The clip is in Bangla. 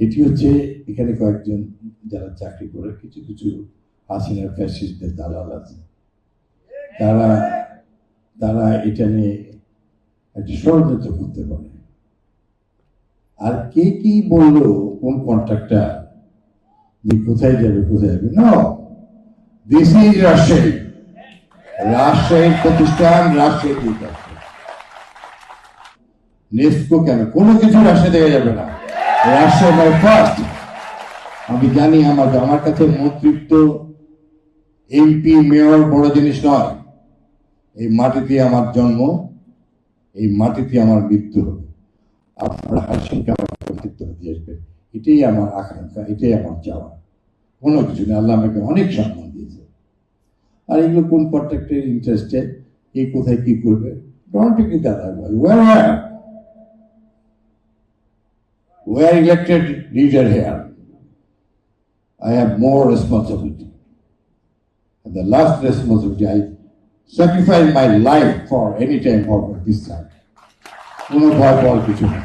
এটি হচ্ছে এখানে কয়েকজন যারা চাকরি করে কিছু কিছু হাসিনার ফ্যাসিস্টদের দালাল আছে, তারা তারা এটা নিয়ে একটা ষড়যন্ত্র করতে পারে। আর কে কি বললো কোন কন্ট্রাক্টর যে কোথায় যাবে না, দিস ইজ রাজশাহী, রাজশাহীর প্রতিষ্ঠান, রাজশাহী নেস্কো কেন কোনো কিছু রাজশাহী থেকে যাবে না, রাজশাহী বাই ফার্স্ট। আমি জানি আমার কাছে মন্ত্রিত্ব, এমপি, মেয়র বড় জিনিস নয়। এই মাটিতে আমার জন্ম, এই মাটিতে আমার মৃত্যু হবে। আপনারা হাসিনকে আমার মন্ত্রিত্ব দিয়ে আসবেন, এটাই আমার আকাঙ্ক্ষা, এটাই আমার চাওয়া, কোনো কিছু নেই। আল্লাহ আমাকে অনেক সম্মান দিয়েছে। আর এগুলো কোন কন্ট্রাক্টের ইন্টারেস্টে কে কোথায় কি করবে, don't take it that way. We are elected leader here. I have more responsibility. And the last responsibility, I sacrifice my life for any time for this time. কোনো ভয় পাওয়ার কিছু নেই।